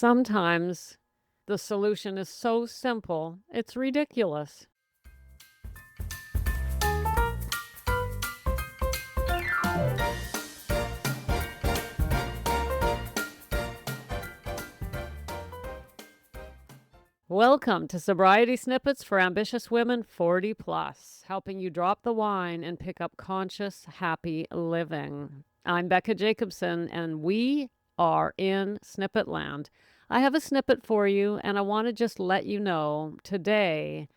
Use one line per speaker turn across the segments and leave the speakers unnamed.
Sometimes the solution is so simple, it's ridiculous. Welcome to Sobriety Snippets for Ambitious Women 40 Plus, helping you drop the wine and pick up conscious, happy living. I'm Becca Jacobson, and we are in Snippet Land. I have a snippet for you, and I want to just let you know today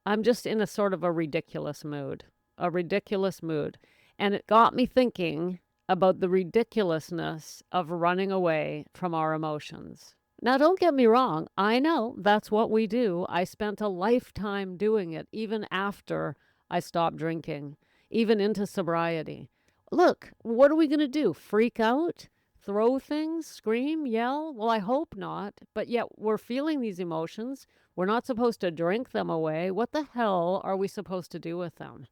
I'm just in a sort of a ridiculous mood. And it got me thinking about the ridiculousness of running away from our emotions. Now, don't get me wrong. I know that's what we do. I spent a lifetime doing it, even after I stopped drinking, even into sobriety. Look, what are we going to do? Freak out? Throw things? Scream? Yell? Well, I hope not. But yet we're feeling these emotions. We're not supposed to drink them away. What the hell are we supposed to do with them?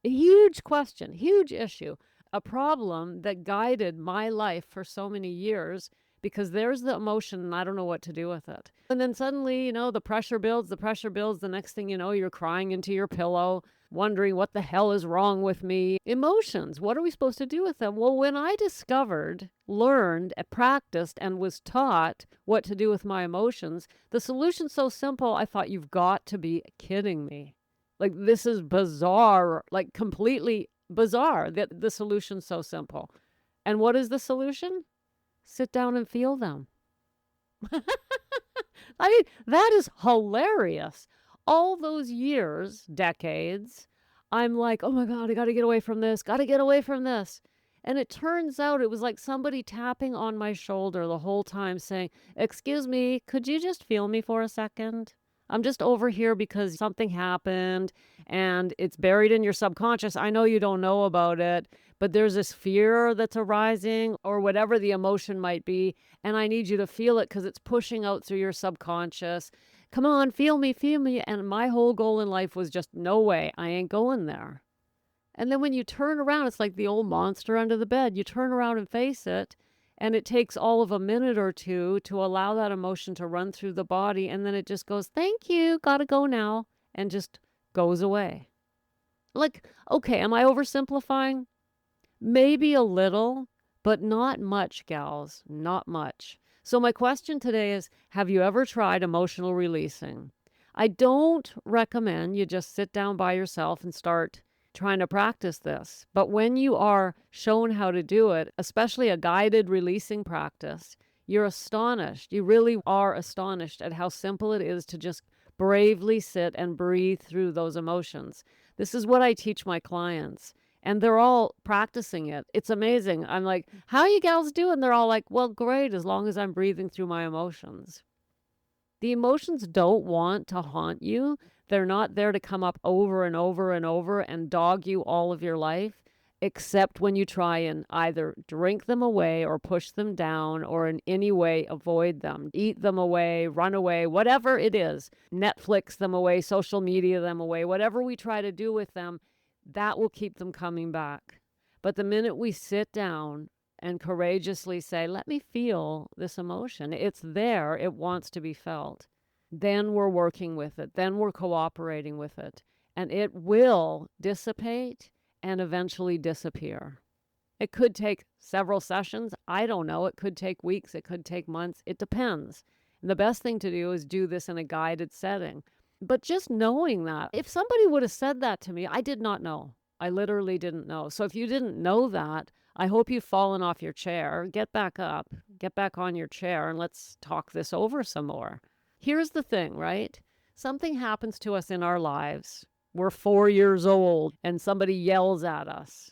A huge question, huge issue, a problem that guided my life for so many years because there's the emotion and I don't know what to do with it. And then suddenly, the pressure builds. The next thing you know, you're crying into your pillow, wondering what the hell is wrong with me. Emotions, what are we supposed to do with them? Well, when I discovered, learned, practiced, and was taught what to do with my emotions, the solution's so simple, I thought, you've got to be kidding me. Like, this is bizarre, like completely bizarre that the solution's so simple. And what is the solution? Sit down and feel them. I mean, that is hilarious. All those years, decades, I'm like, oh my God, I got to get away from this, got to get away from this. And it turns out it was like somebody tapping on my shoulder the whole time saying, excuse me, could you just feel me for a second? I'm just over here because something happened and it's buried in your subconscious. I know you don't know about it, but there's this fear that's arising or whatever the emotion might be. And I need you to feel it because it's pushing out through your subconscious. Come on, feel me, feel me. And my whole goal in life was just, no way, I ain't going there. And then when you turn around, it's like the old monster under the bed. You turn around and face it. And it takes all of a minute or two to allow that emotion to run through the body. And then it just goes, thank you, gotta go now, and just goes away. Like, okay, am I oversimplifying? Maybe a little, but not much, gals, not much. So my question today is, have you ever tried emotional releasing? I don't recommend you just sit down by yourself and start trying to practice this. But when you are shown how to do it, especially a guided releasing practice, you're astonished. You really are astonished at how simple it is to just bravely sit and breathe through those emotions. This is what I teach my clients. And they're all practicing it. It's amazing. I'm like, how you gals doing? They're all like, well, great, as long as I'm breathing through my emotions. The emotions don't want to haunt you. They're not there to come up over and over and over and dog you all of your life, except when you try and either drink them away or push them down or in any way avoid them, eat them away, run away, whatever it is, Netflix them away, social media them away, whatever we try to do with them, that will keep them coming back. But the minute we sit down and courageously say, let me feel this emotion. It's there. It wants to be felt. Then we're working with it. Then we're cooperating with it. And it will dissipate and eventually disappear. It could take several sessions. I don't know. It could take weeks. It could take months. It depends. And the best thing to do is do this in a guided setting. But just knowing that, if somebody would have said that to me, I did not know. I literally didn't know. So if you didn't know that, I hope you've fallen off your chair. Get back up, get back on your chair, and let's talk this over some more. Here's the thing, right? Something happens to us in our lives. We're 4 years old and somebody yells at us.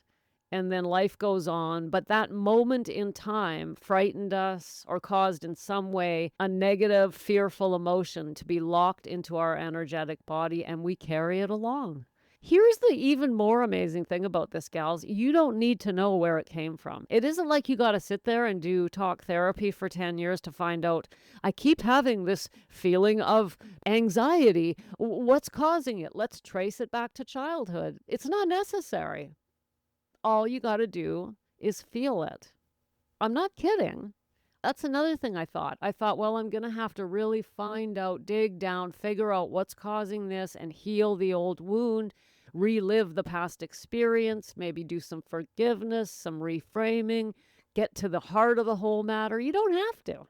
And then life goes on. But that moment in time frightened us or caused in some way a negative, fearful emotion to be locked into our energetic body, and we carry it along. Here's the even more amazing thing about this, gals. You don't need to know where it came from. It isn't like you got to sit there and do talk therapy for 10 years to find out, I keep having this feeling of anxiety. What's causing it? Let's trace it back to childhood. It's not necessary. All you got to do is feel it. I'm not kidding. That's another thing I thought. I thought, well, I'm going to have to really find out, dig down, figure out what's causing this and heal the old wound, relive the past experience, maybe do some forgiveness, some reframing, get to the heart of the whole matter. You don't have to.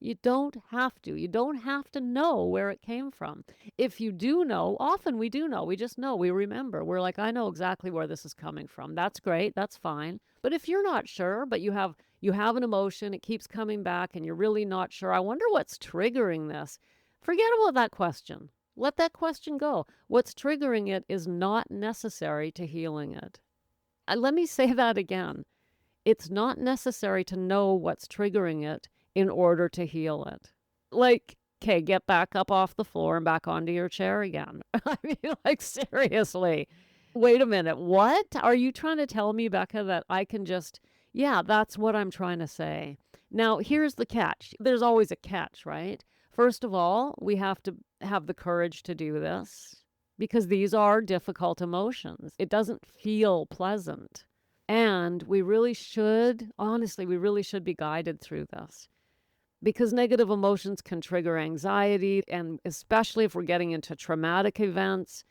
You don't have to. You don't have to know where it came from. If you do know, often we do know. We just know. We remember. We're like, I know exactly where this is coming from. That's great. That's fine. But if you're not sure, but you have an emotion, it keeps coming back and you're really not sure. I wonder what's triggering this. Forget about that question. Let that question go. What's triggering it is not necessary to healing it. Let me say that again. It's not necessary to know what's triggering it in order to heal it. Like, okay, get back up off the floor and back onto your chair again. I mean, like, seriously. Wait a minute. What? Are you trying to tell me, Becca, that I can just, yeah, that's what I'm trying to say. Now, here's the catch. There's always a catch, right? First of all, we have to have the courage to do this because these are difficult emotions. It doesn't feel pleasant. And we really should, honestly, we really should be guided through this because negative emotions can trigger anxiety. And especially if we're getting into traumatic events,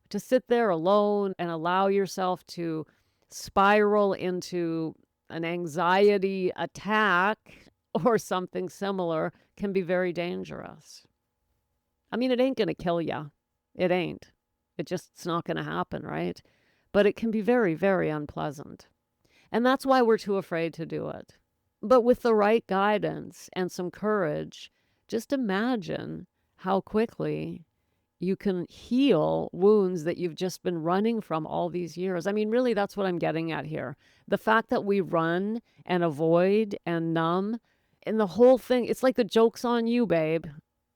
to sit there alone and allow yourself to spiral into an anxiety attack or something similar can be very dangerous. I mean, it ain't going to kill you. It ain't. It's not going to happen, right? But it can be very, very unpleasant. And that's why we're too afraid to do it. But with the right guidance and some courage, just imagine how quickly you can heal wounds that you've just been running from all these years. I mean, really, that's what I'm getting at here. The fact that we run and avoid and numb and the whole thing, it's like the joke's on you, babe.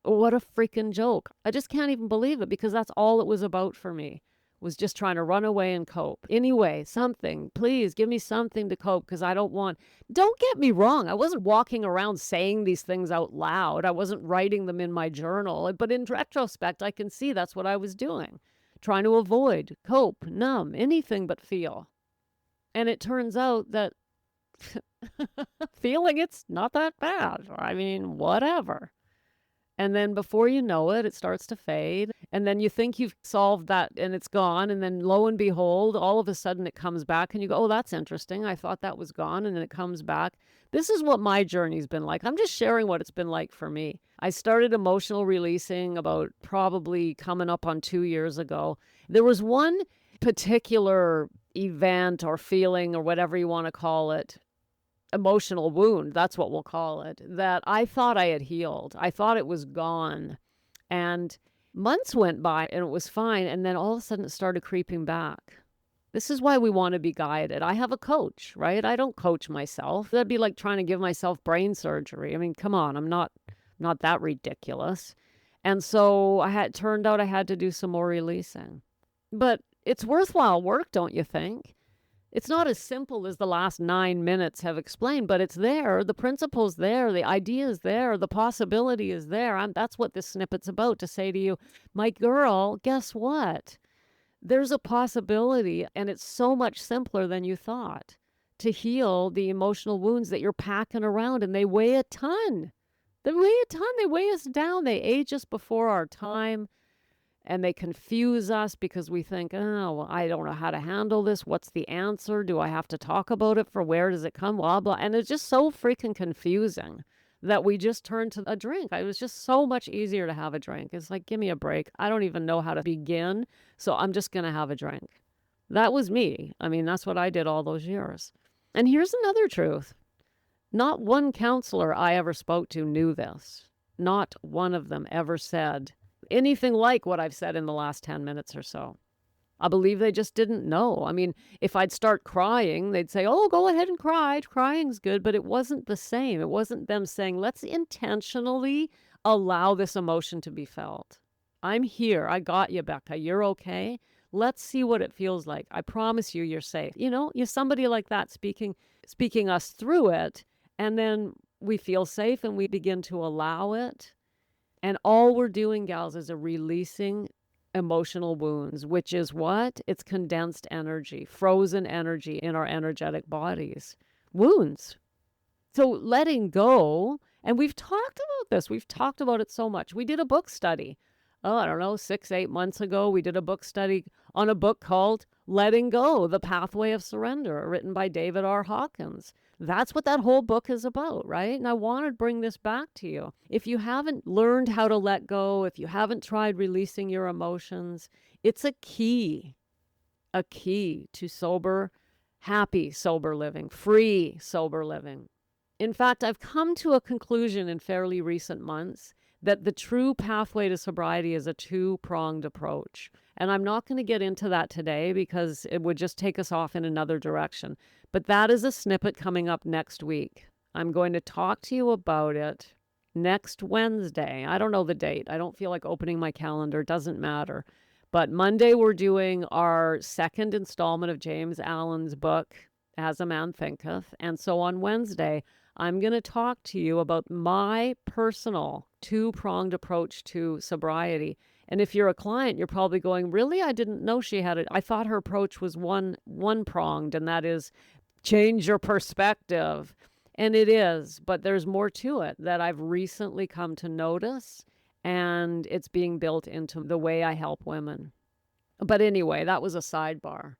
What a freaking joke. I just can't even believe it because that's all it was about for me. Was just trying to run away and cope. Anyway, something, please give me something to cope because don't get me wrong. I wasn't walking around saying these things out loud. I wasn't writing them in my journal. But in retrospect, I can see that's what I was doing. Trying to avoid, cope, numb, anything but feel. And it turns out that feeling it's not that bad. I mean, whatever. And then before you know it, it starts to fade. And then you think you've solved that and it's gone. And then lo and behold, all of a sudden it comes back and you go, oh, that's interesting. I thought that was gone. And then it comes back. This is what my journey's been like. I'm just sharing what it's been like for me. I started emotional releasing about probably coming up on 2 years ago. There was one particular event or feeling or whatever you want to call it, emotional wound, that's what we'll call it, that I thought I had healed. I thought it was gone. And months went by and it was fine. And then all of a sudden it started creeping back. This is why we want to be guided. I have a coach, right? I don't coach myself. That'd be like trying to give myself brain surgery. I mean, come on, I'm not that ridiculous. And so turned out I had to do some more releasing. But it's worthwhile work, don't you think? It's not as simple as the last 9 minutes have explained, but it's there. The principle's there. The idea is there. The possibility is there. That's what this snippet's about, to say to you, my girl, guess what? There's a possibility, and it's so much simpler than you thought, to heal the emotional wounds that you're packing around, and they weigh a ton. They weigh a ton. They weigh us down. They age us before our time. And they confuse us because we think, oh, well, I don't know how to handle this. What's the answer? Do I have to talk about it? For where does it come? Blah, blah. And it's just so freaking confusing that we just turn to a drink. It was just so much easier to have a drink. It's like, give me a break. I don't even know how to begin. So I'm just going to have a drink. That was me. I mean, that's what I did all those years. And here's another truth. Not one counselor I ever spoke to knew this. Not one of them ever said anything like what I've said in the last 10 minutes or so. I believe they just didn't know. I mean, if I'd start crying, they'd say, oh, go ahead and cry. Crying's good. But it wasn't the same. It wasn't them saying, let's intentionally allow this emotion to be felt. I'm here. I got you, Becca. You're okay. Let's see what it feels like. I promise you, you're safe. You know, you're somebody like that speaking us through it. And then we feel safe and we begin to allow it. And all we're doing, gals, is releasing emotional wounds, which is what? It's condensed energy, frozen energy in our energetic bodies. Wounds. So letting go, and we've talked about this. We've talked about it so much. We did a book study. Oh, I don't know, 6, 8 months ago, we did a book study on a book called Letting Go, The Pathway of Surrender, written by David R. Hawkins. That's what that whole book is about, right? And I want to bring this back to you. If you haven't learned how to let go, if you haven't tried releasing your emotions, it's a key to sober, happy sober living, free sober living. In fact, I've come to a conclusion in fairly recent months that the true pathway to sobriety is a two-pronged approach. And I'm not going to get into that today because it would just take us off in another direction. But that is a snippet coming up next week. I'm going to talk to you about it next Wednesday. I don't know the date. I don't feel like opening my calendar. It doesn't matter. But Monday, we're doing our second installment of James Allen's book, As a Man Thinketh. And so on Wednesday, I'm going to talk to you about my personal two-pronged approach to sobriety. And if you're a client, you're probably going, really? I didn't know she had it. I thought her approach was one-pronged, and that is change your perspective. And it is, but there's more to it that I've recently come to notice, and it's being built into the way I help women. But anyway, that was a sidebar.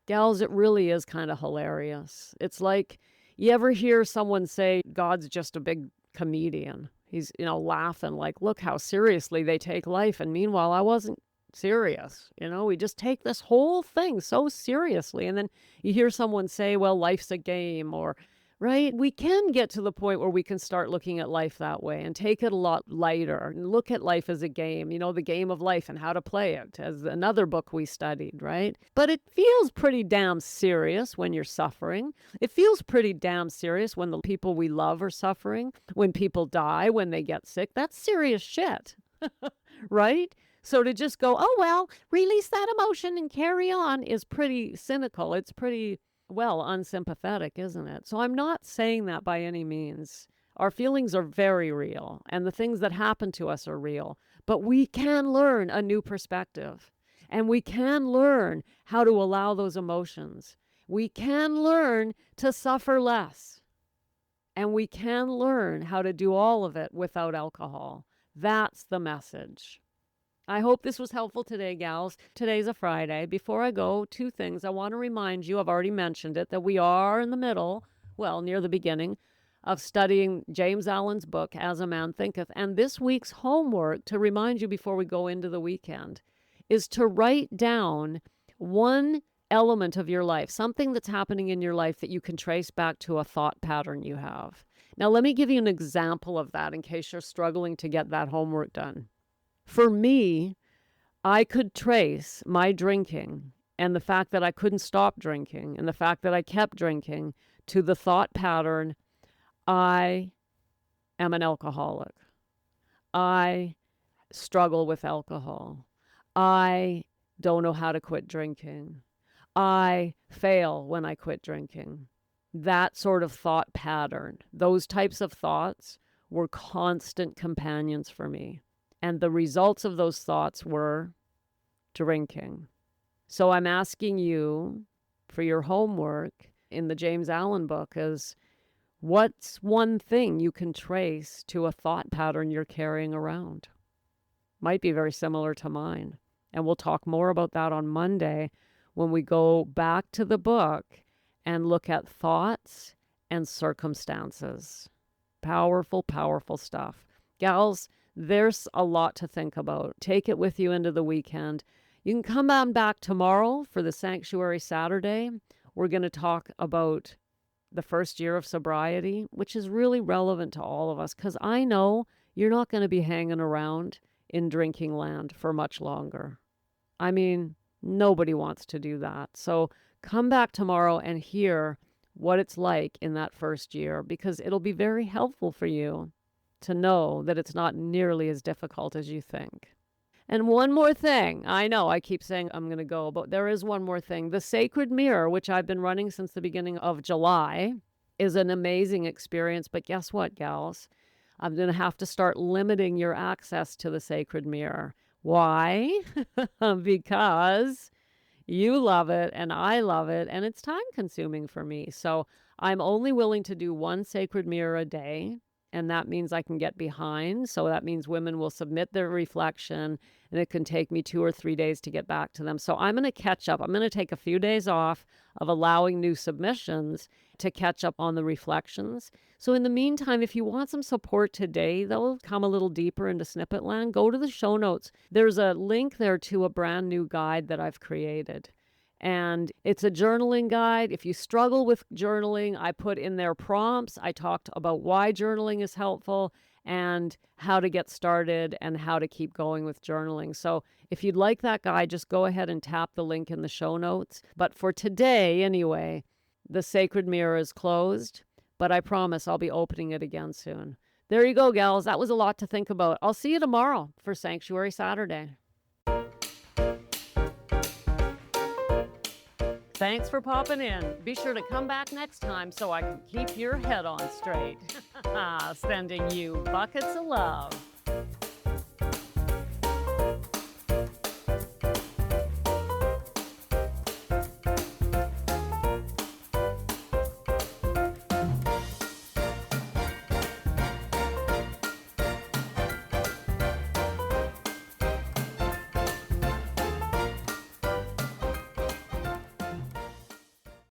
Gals, it really is kind of hilarious. It's like, you ever hear someone say, God's just a big comedian? He's, laughing like, look how seriously they take life. And meanwhile, I wasn't serious. We just take this whole thing so seriously. And then you hear someone say, well, life's a game, or right? We can get to the point where we can start looking at life that way and take it a lot lighter and look at life as a game, the game of life and how to play it, as another book we studied, right? But it feels pretty damn serious when you're suffering. It feels pretty damn serious when the people we love are suffering, when people die, when they get sick. That's serious shit, right? So to just go, oh, well, release that emotion and carry on is pretty cynical. It's pretty unsympathetic, isn't it? So I'm not saying that by any means. Our feelings are very real, and the things that happen to us are real. But we can learn a new perspective, and we can learn how to allow those emotions. We can learn to suffer less, and we can learn how to do all of it without alcohol. That's the message. I hope this was helpful today, gals. Today's a Friday. Before I go, two things. I want to remind you, I've already mentioned it, that we are in the middle, near the beginning, of studying James Allen's book, As a Man Thinketh. And this week's homework, to remind you before we go into the weekend, is to write down one element of your life, something that's happening in your life that you can trace back to a thought pattern you have. Now, let me give you an example of that in case you're struggling to get that homework done. For me, I could trace my drinking and the fact that I couldn't stop drinking and the fact that I kept drinking to the thought pattern, I am an alcoholic. I struggle with alcohol. I don't know how to quit drinking. I fail when I quit drinking. That sort of thought pattern, those types of thoughts were constant companions for me. And the results of those thoughts were drinking. So I'm asking you for your homework in the James Allen book is, what's one thing you can trace to a thought pattern you're carrying around? Might be very similar to mine. And we'll talk more about that on Monday when we go back to the book and look at thoughts and circumstances. Powerful, powerful stuff. Gals, there's a lot to think about. Take it with you into the weekend. You can come on back tomorrow for the Sanctuary Saturday. We're going to talk about the first year of sobriety, which is really relevant to all of us because I know you're not going to be hanging around in drinking land for much longer. I mean, nobody wants to do that. So come back tomorrow and hear what it's like in that first year because it'll be very helpful for you to know that it's not nearly as difficult as you think. And one more thing. I know I keep saying I'm going to go, but there is one more thing. The Sacred Mirror, which I've been running since the beginning of July, is an amazing experience. But guess what, gals? I'm going to have to start limiting your access to the Sacred Mirror. Why? Because you love it and I love it and it's time consuming for me. So I'm only willing to do one sacred mirror a day, and that means I can get behind. So that means women will submit their reflection, and it can take me 2 or 3 days to get back to them. So I'm going to catch up. I'm going to take a few days off of allowing new submissions to catch up on the reflections. So in the meantime, if you want some support today, though, come a little deeper into Snippet Land, go to the show notes. There's a link there to a brand new guide that I've created. And it's a journaling guide. If you struggle with journaling, I put in there prompts. I talked about why journaling is helpful and how to get started and how to keep going with journaling. So if you'd like that guide, just go ahead and tap the link in the show notes. But for today, anyway, the Sacred Mirror is closed, but I promise I'll be opening it again soon. There you go, gals. That was a lot to think about. I'll see you tomorrow for Sanctuary Saturday. Thanks for popping in. Be sure to come back next time so I can keep your head on straight. Sending you buckets of love.